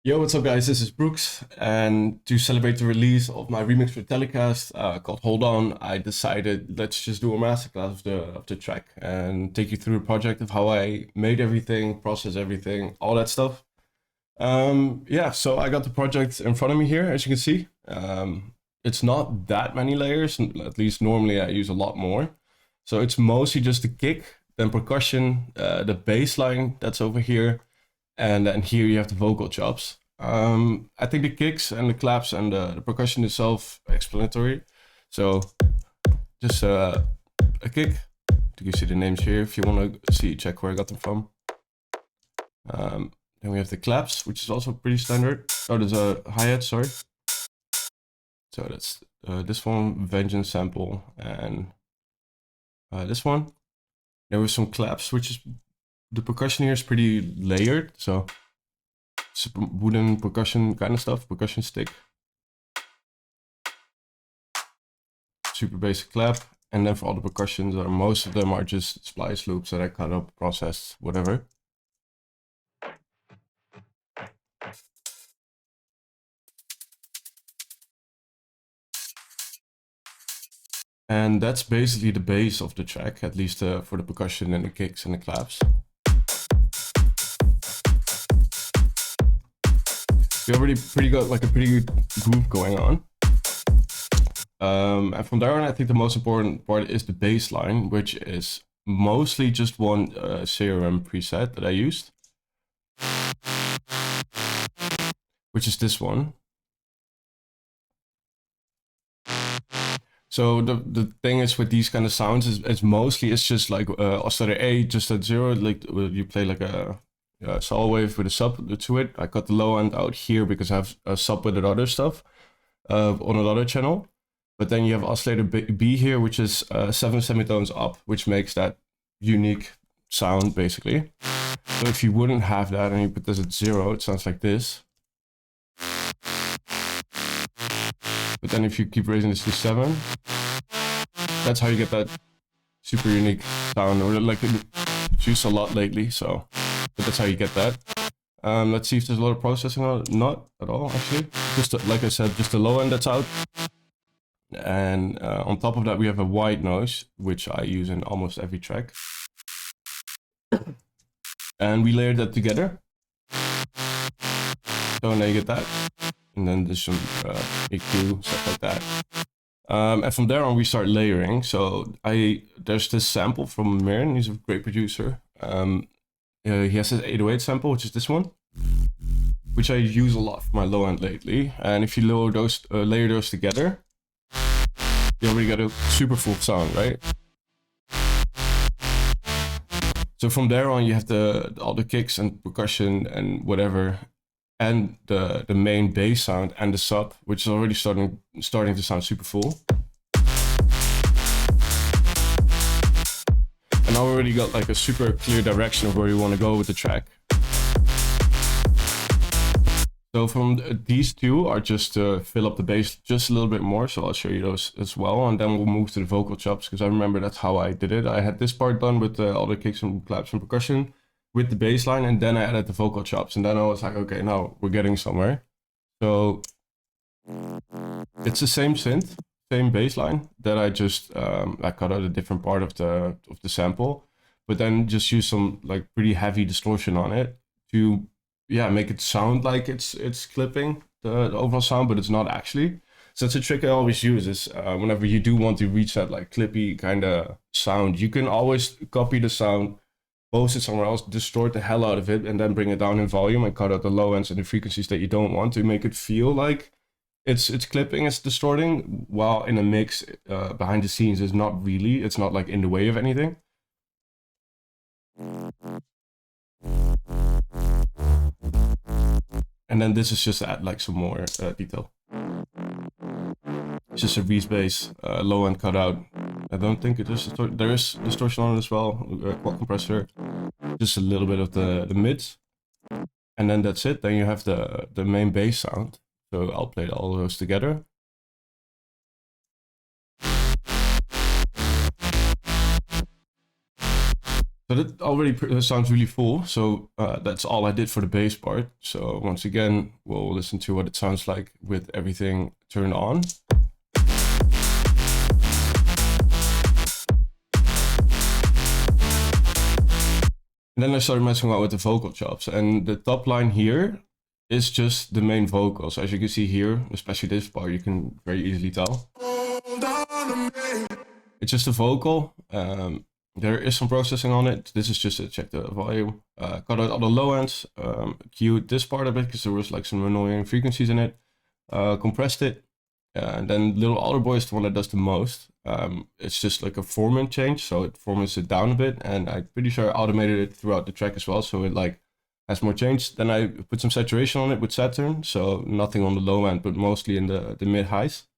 Yo, what's up, guys? This is Brooks, and to celebrate the release of my remix for Telecast called "Hold On," I decided let's just do a masterclass of the track and take you through the project of how I made everything, process everything, all that stuff. Yeah, so I got the project in front of me here, as you can see. It's not that many layers, at least normally I use a lot more. So it's mostly just the kick, then percussion, the bass line that's over here, and then here you have the vocal chops. I think the kicks and the claps and the percussion is self-explanatory. So just a kick. You can see the names here if you want to see, check where I got them from. Then we have the claps, which is also pretty standard. Oh, there's a hi-hat, sorry. So that's this one, Vengeance sample, and this one. There were some claps, which is, the percussion here is pretty layered, so it's wooden percussion kind of stuff, percussion stick. Super basic clap, and then for all the percussions, most of them are just splice loops that I cut up, processed, whatever. And that's basically the base of the track, at least for the percussion and the kicks and the claps. We already got like a pretty good groove going on. And from there on, I think the most important part is the bass line, which is mostly just one CRM preset that I used, which is this one. So the thing is with these kind of sounds is it's just like oscillator A just at 0, like you play like a saw wave with a sub to it. I got the low end out here because I have a sub with other stuff on another channel. But then you have oscillator B here, which is 7 semitones up, which makes that unique sound basically. So if you wouldn't have that and you put this at 0, it sounds like this. But then if you keep raising this to 7, that's how you get that super unique sound. Or like it's used a lot lately, so but that's how you get that. Let's see if there's a lot of processing on it. Not at all, actually. Just like I said, just the low end that's out. And on top of that, we have a white noise, which I use in almost every track. And we layered that together. So now you get that. And then there's some EQ, stuff like that. And from there on, we start layering. So there's this sample from Mirren. He's a great producer. He has this 808 sample, which is this one, which I use a lot for my low end lately. And if you layer those together, you already got a super full sound, right? So from there on, you have all the kicks and percussion and whatever, and the main bass sound and the sub, which is already starting to sound super full. And I already got like a super clear direction of where you want to go with the track. So from these two are just to fill up the bass just a little bit more. So I'll show you those as well. And then we'll move to the vocal chops, because I remember that's how I did it. I had this part done with all the kicks and claps and percussion with the bass line, and then I added the vocal chops. And then I was like, okay, now we're getting somewhere. So it's the same synth, same bass line that I just I cut out a different part of the sample, but then just use some like pretty heavy distortion on it to make it sound like it's clipping the overall sound, but it's not actually. So it's a trick I always use is whenever you do want to reach that like clippy kind of sound, you can always copy the sound, post it somewhere else, distort the hell out of it, and then bring it down in volume and cut out the low ends and the frequencies that you don't want to make it feel like it's clipping, it's distorting, while in a mix behind the scenes is not really, it's not like in the way of anything. And then this is just to add like some more detail. It's just a Reese bass, low end cutout. I don't think there is distortion on it as well, quad compressor, just a little bit of the mids. And then that's it. Then you have the main bass sound. So I'll play all those together. So that already sounds really full. So that's all I did for the bass part. So once again, we'll listen to what it sounds like with everything turned on. And then I started messing around with the vocal chops, and the top line here is just the main vocals. As you can see here, especially this part, you can very easily tell. It's just a vocal. There is some processing on it. This is just to check the volume. Cut out all the low ends, queued this part of it because there was like some annoying frequencies in it. Compressed it. And then Little Alder Boy is the one that does the most. It's just like a formant change, so it formants it down a bit, and I'm pretty sure I automated it throughout the track as well, so it like has more change. Then I put some saturation on it with Saturn, so nothing on the low end, but mostly in the mid highs,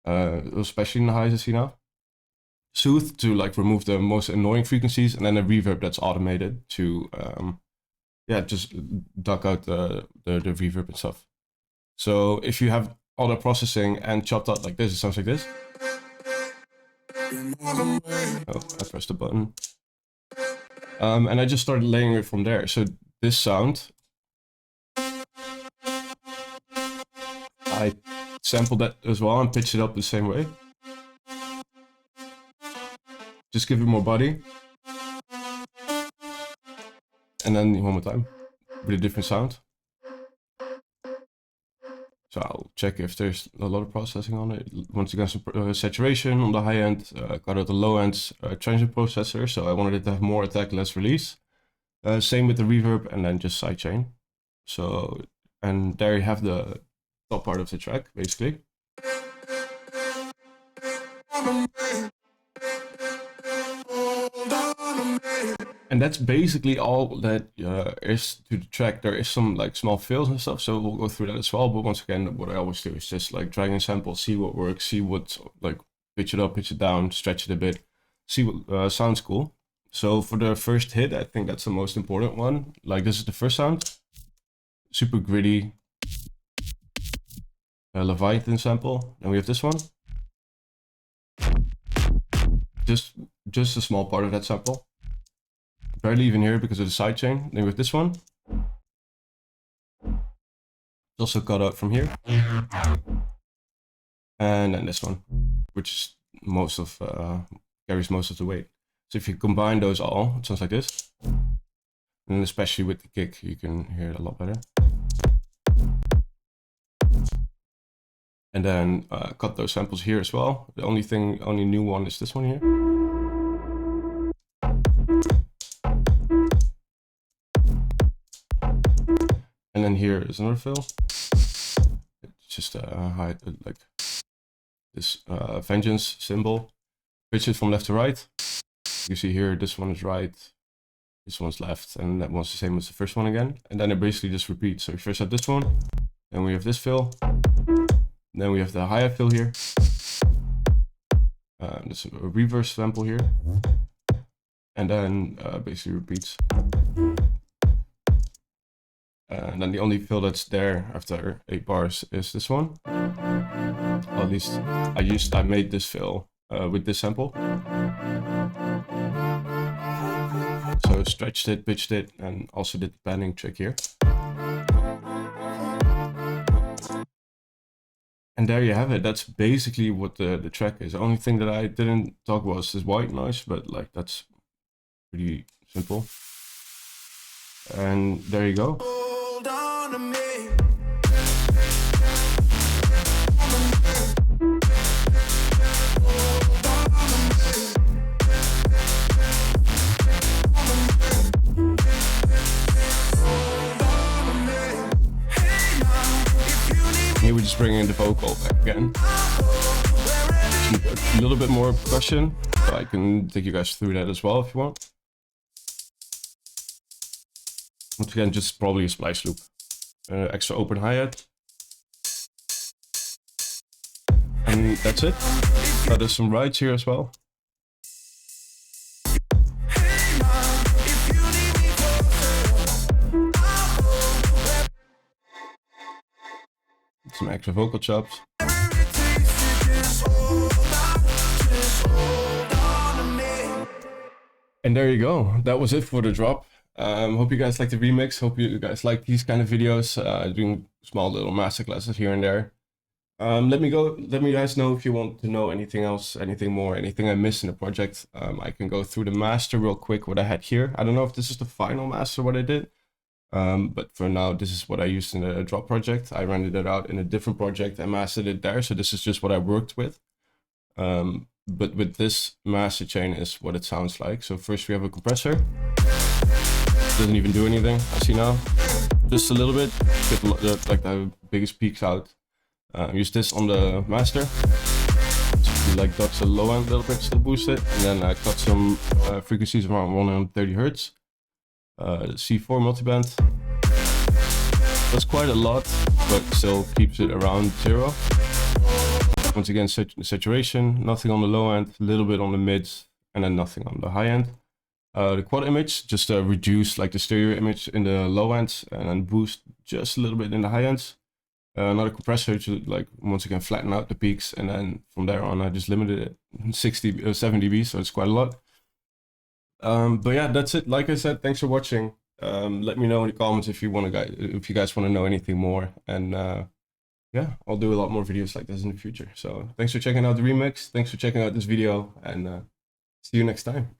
especially in the highs I see now. Soothe to like remove the most annoying frequencies, and then a reverb that's automated to yeah, just duck out the reverb and stuff. So if you have all the processing and chopped out like this, it sounds like this. Oh, I pressed the button. And I just started layering it from there. So this sound, I sampled that as well and pitched it up the same way. Just give it more body. And then one more time with a different sound. So I'll check if there's a lot of processing on it. Once again, some saturation on the high end, cut out the low end transient processor. So I wanted it to have more attack, less release. Same with the reverb, and then just sidechain. So, and there you have the top part of the track, basically. And that's basically all that is to the track. There is some like small fills and stuff, so we'll go through that as well. But once again, what I always do is just like drag and sample, see what works, see what like pitch it up, pitch it down, stretch it a bit, see what sounds cool. So for the first hit, I think that's the most important one. Like this is the first sound, super gritty, Leviathan sample. Then we have this one, just a small part of that sample. Barely even here because of the sidechain. Then with this one, it's also cut out from here, and then this one, which is most of carries most of the weight. So if you combine those all, it sounds like this, and especially with the kick, you can hear it a lot better. And then cut those samples here as well. The only new one is this one here. And then here is another fill. It's just hide like this vengeance symbol. Pitch it from left to right. You see here, this one is right, this one's left, and that one's the same as the first one again. And then it basically just repeats. So we first have this one, then we have this fill, then we have the hi-hat fill here. There's a reverse sample here, and then basically repeats. And then the only fill that's there after 8 bars is this one. Or at least I made this fill with this sample. So stretched it, pitched it, and also did the panning trick here. And there you have it. That's basically what the track is. The only thing that I didn't talk about is white noise, but like that's pretty simple. And there you go. Here we just bring in the vocal back again. A little bit more percussion, but I can take you guys through that as well if you want. Once again, just probably a splice loop. Extra open hi-hat. And that's it. There's some rides here as well. Some extra vocal chops. And there you go. That was it for the drop. Hope you guys like the remix. Hope you guys like these kind of videos. Doing small little masterclasses here and there. Let me guys know if you want to know anything else, anything more, anything I missed in the project. I can go through the master real quick, what I had here. I don't know if this is the final master, what I did. But for now, this is what I used in the drop project. I rendered it out in a different project and mastered it there. So this is just what I worked with. But with this master chain is what it sounds like. So first we have a compressor. Doesn't even do anything, I see now. Just a little bit, get like the biggest peaks out. Use this on the master. So like dodge the low end a little bit, still boost it. And then I cut some frequencies around 130 Hertz. C4 multiband. That's quite a lot, but still keeps it around 0. Once again, saturation, nothing on the low end, a little bit on the mids, and then nothing on the high end. The quad image, just reduce like the stereo image in the low ends, and then boost just a little bit in the high ends. Another compressor to like once again flatten out the peaks, and then from there on I just limited it 7 dB, so it's quite a lot. But yeah, that's it. Like I said, thanks for watching. Let me know in the comments if you guys want to know anything more, and yeah, I'll do a lot more videos like this in the future. So thanks for checking out the remix. Thanks for checking out this video, and see you next time.